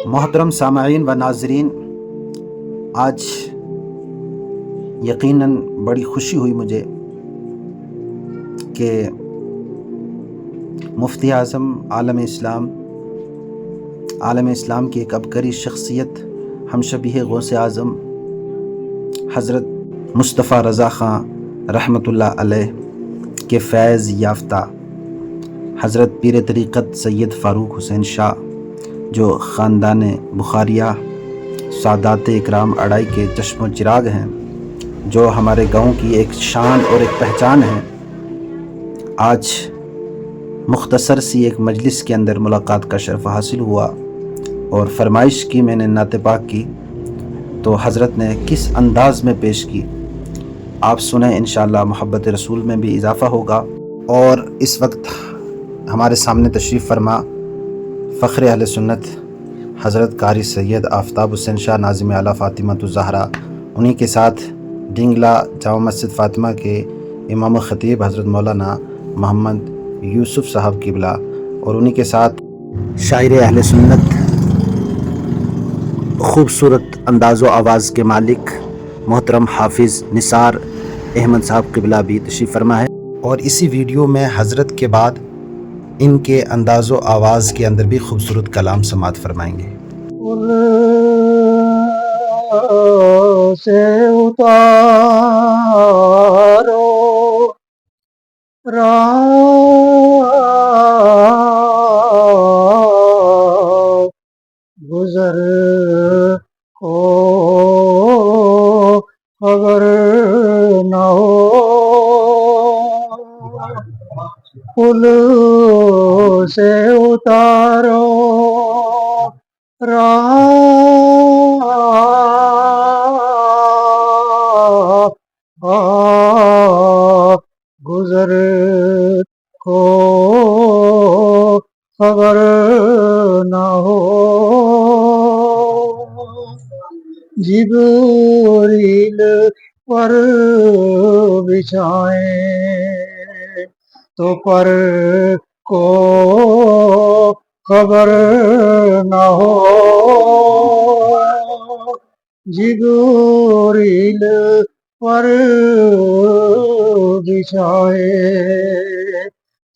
محترم سامعین و ناظرین، آج یقیناً بڑی خوشی ہوئی مجھے کہ مفتی اعظم عالم اسلام کی ایک عبقری شخصیت ہم شبیہ غوث اعظم حضرت مصطفیٰ رضا خان رحمۃ اللہ علیہ کے فیض یافتہ حضرت پیر طریقت سید فاروق حسین شاہ، جو خاندان بخاریہ سادات اکرام اڑائی کے چشم و چراغ ہیں، جو ہمارے گاؤں کی ایک شان اور ایک پہچان ہے، آج مختصر سی ایک مجلس کے اندر ملاقات کا شرف حاصل ہوا اور فرمائش کی میں نے نعت پاک کی، تو حضرت نے کس انداز میں پیش کی آپ سنیں، انشاءاللہ محبت رسول میں بھی اضافہ ہوگا۔ اور اس وقت ہمارے سامنے تشریف فرما فخر اہل سنت حضرت قاری سید آفتاب حسین شاہ ناظم اعلیٰ فاطمۃ الزہرا، انہی کے ساتھ ڈنگلا جامع مسجد فاطمہ کے امام و خطیب حضرت مولانا محمد یوسف صاحب قبلہ، اور انہی کے ساتھ شاعر اہل سنت، خوبصورت انداز و آواز کے مالک محترم حافظ نثار احمد صاحب قبلہ بھی تشریف فرما ہے، اور اسی ویڈیو میں حضرت کے بعد ان کے انداز و آواز کے اندر بھی خوبصورت کلام سماعت فرمائیں گے۔ سے اتارو گزر کو خبر نہ ہو، پل سے اتارو گزر کو خبر نہ ہو، جبریل پر بچھائیں تو پر کو خبر نہ ہو، جبریل پر بچھائے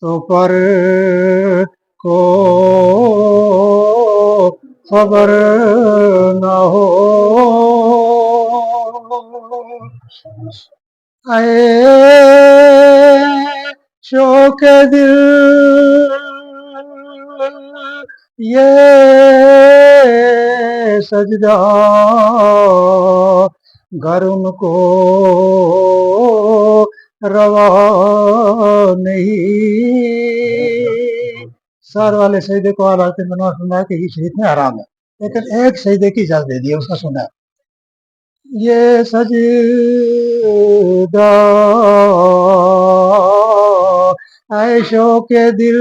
تو پر کو خبر نہ ہو، اے شوق دل یہ سجدہ گر ان کو روا نہیں، سار والے سجدے کو آلات منوار فرمایا کہ یہ شریف میں حرام ہے، لیکن ایک سجدے کی اجازت دے دی ہے، اس کا سنا ہے، یہ سجدہ عیشوں کے دل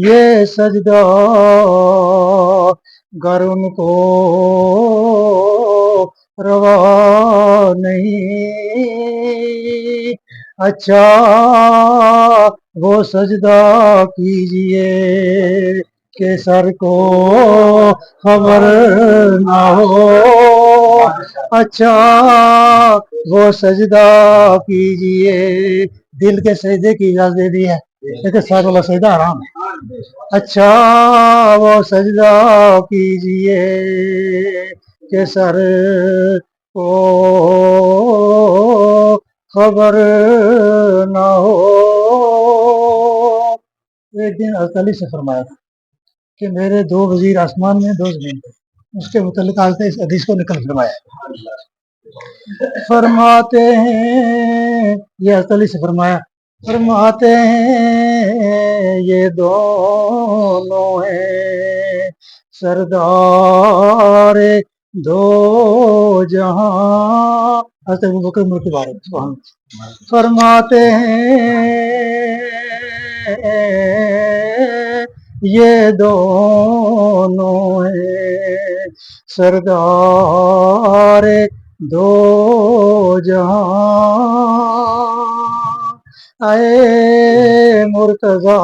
یہ سجدہ گر ان کو روا نہیں، اچھا وہ سجدہ کیجئے کہ سر کو خبر نہ ہو، اچھا وہ سجدہ کیجئے، دل کے سجدے کی اجازت دے دی ہے لیکن سر والا سجدہ حرام ہے، اچھا وہ سجدہ کیجئے کہ سر کو خبر نہ ہو۔ ایک دن حضرت علی سے فرمایا تھا کہ میرے دو وزیر آسمان میں دو زمین پہ، اس کے متعلق آج اس حدیث کو نقل فرمایا، فرماتے ہیں یہ حضرت علی سے فرمایا، فرماتے ہیں یہ دونوں ہیں سردار دو جہاں، حضرت ابوبکر عمر کے بارے میں فرماتے ہیں یہ دونوں ہیں سردار دو جہاں، اے مرتضیٰ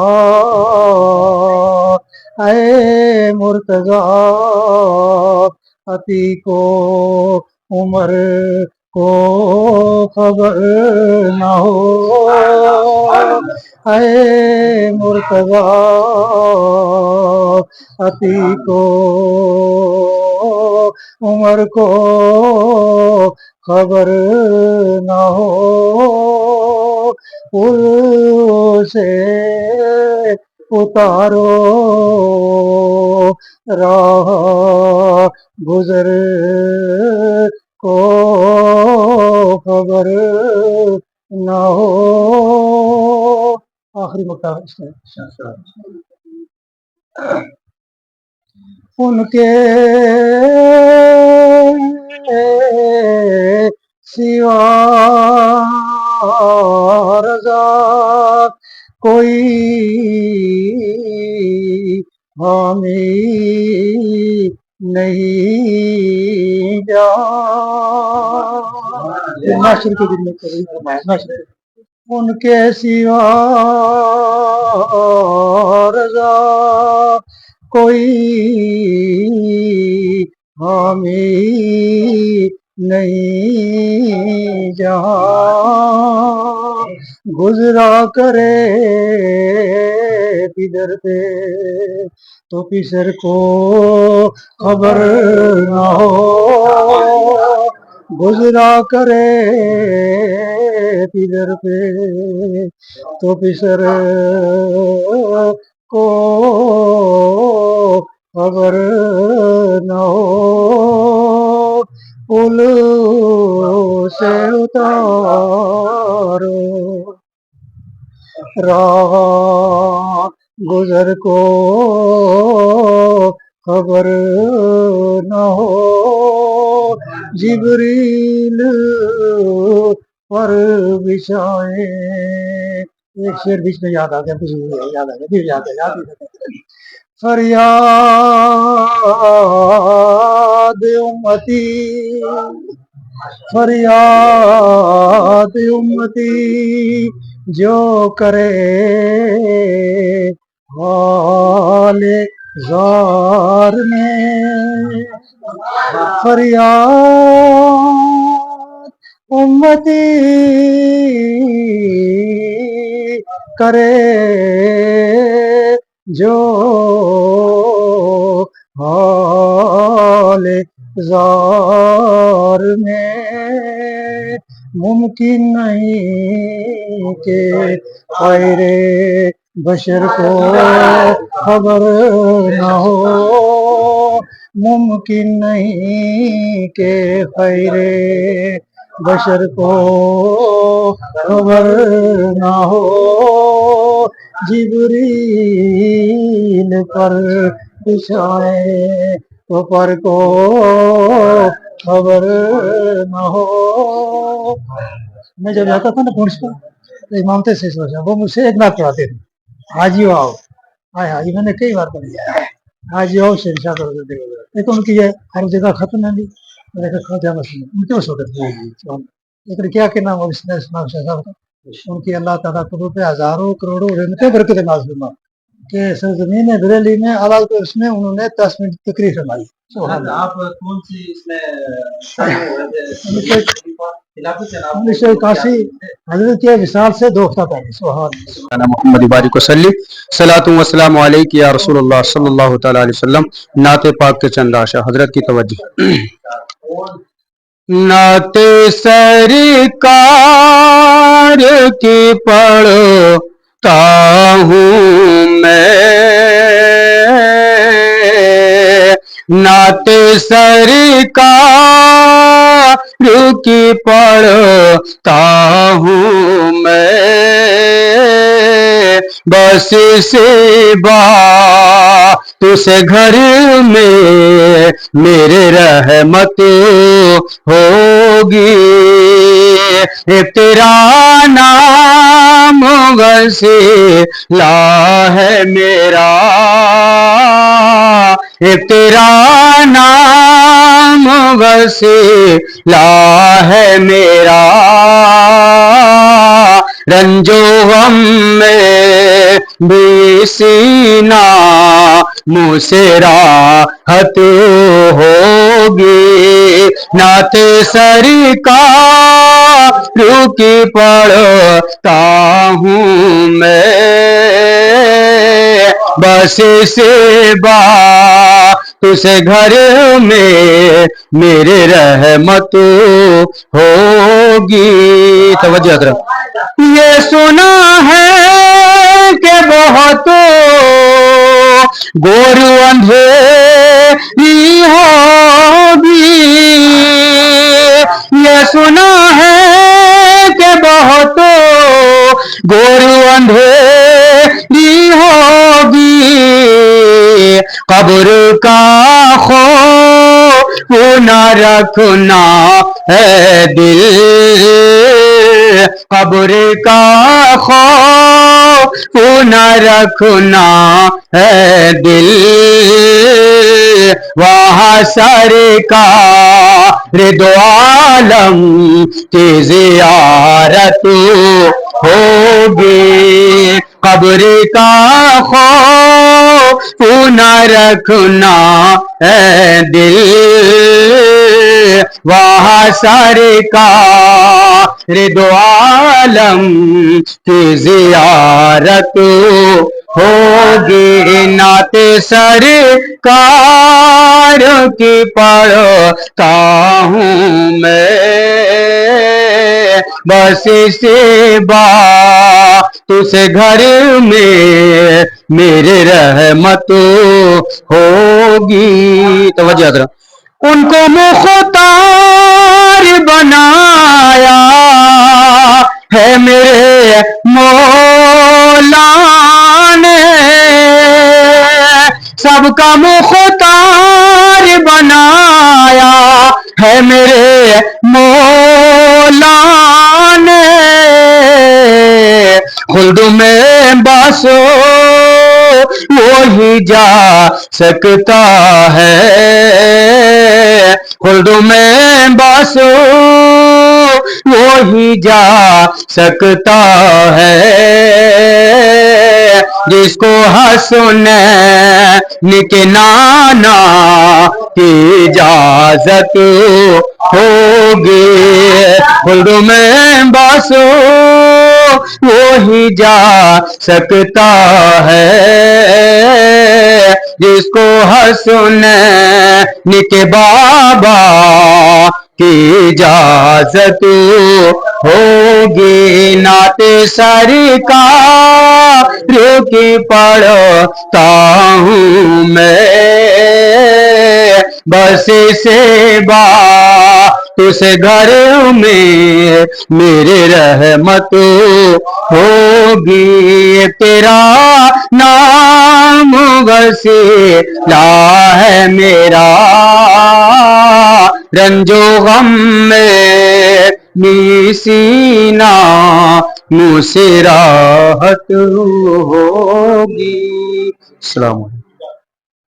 اے مرتضی عتیق و عمر کو خبر نہ ہو، اے مرتضی عتیق و عمر کو خبر نہ ہو، اسے اتارو راہ گزر کو خبر نہ ہو۔ آخری مقطع اس میں ان کے سوا رضا کوئی حامی نہیں ناشر کے دن میں ان کے سوا رضا کوئی حامی نہیں جہاں گزرا کرے پدر پہ تو پسر کو خبر نہ ہو، گزرا کرے پدر پہ تو پسر کو خبر نہ ہو، پل سے اتارو راہ گزر کو خبر نہ ہو، جبریل پر بچھائے ایک شعر بیچ میں یاد آ گیا، کچھ یاد آ گیا، یاد فریاد امتی فریاد امتی جو کرے حال زار میں، فریاد امتی کرے جو حال زار میں، ممکن نہیں کہ خیر بشر کو خبر نہ ہو، ممکن نہیں کہ خیر بشر کو خبر نہ ہو، جبریل پر بچھائے تو پر کو خبر نہ ہو۔ میں جب جاتا تھا نا پونچھ پر تو امامتے سے سوچا وہ مجھ سے ایک بات پڑھاتے تھے، حاجی آؤ حاجی، میں نے کئی بار پڑھی حاجی آؤ شہنشاہ کر دیتے، لیکن ان کی یہ ہر جگہ ختم ہے نہیں، میں نے کہا خواجہ مسلم ان کے وقت لیکن کیا کہنا وہ اس نے اسلام شہزاد ان کی اللہ تعالیٰ قدر پہ ہزاروں کروڑوں رحمتیں برکتیں نازل فرما کہ سرزمین بریلی میں اعلیٰ اس میں انہوں نے 10 منٹ تقریر فرمائی۔ آپ کون سی اس میں حضرت کے وصال سے 2 ہفتہ پہلے۔ سبحان اللہ محمد بارک وسلم، صلاۃ و سلام علیک یا رسول اللہ صلی اللہ تعالی علیہ وسلم۔ نعت پاک کے چند آشا حضرت کی توجہ۔ نعت سرکار کی پڑھتا ہوں میں، نعت سرکار کی پڑھتا ہوں میں، بس اسی بات سے گھر میں میرے رحمت ہوگی، تیرا نام وسیلہ ہے میرا، تیرا نام وسیلہ ہے میرا، رنج و غم میں بھی سینہ منہ سے راحت ہوگی، نعت سرکار کی پڑھتا ہوں میں، بس سے بات سے گھر میں میرے رحمت ہوگی۔ توجہ حضرت، یہ سنا ہے کہ بہت گور اندھیری ہوگی، یہ سنا ہے کہ بہت گور اندھیری ہوگی، قبر کا خوف نہ رکھنا ہے دل، قبر کا خوف نہ رکھنا ہے دل، وہاں سرکار دو عالم کی زیارت ہوگی، قبر کا خوف نہ رکھنا ہے دل، وہاں سرکار دو عالم کی زیارت ہوگی، نعت سرکار کی پڑھتا ہوں میں، بس سے بات سے گھر میں میرے رحمت ہوگی۔ توجہ حضرت، ان کو مختار بنایا ہے میرے مولا نے، سب کا مختار بنایا ہے میرے مولا نے، خلد میں بس وہی جا سکتا ہے، خلد میں بس وہی جا سکتا ہے، جس کو حسنین کے نانا کی اجازت ہوگی، خلد میں بس وہی جا سکتا ہے، جس کو حسنین کے بابا کی اجازت ہوگی، نعت سرکار کی پڑھتا ہوں میں، بس سے بات سے گھر میں میرے رحمت ہوگی، تیرا نام وسیلہ ہے میرا، رنج و غم میں سینہ منہ سے راحت ہوگی۔ السلام علیکم۔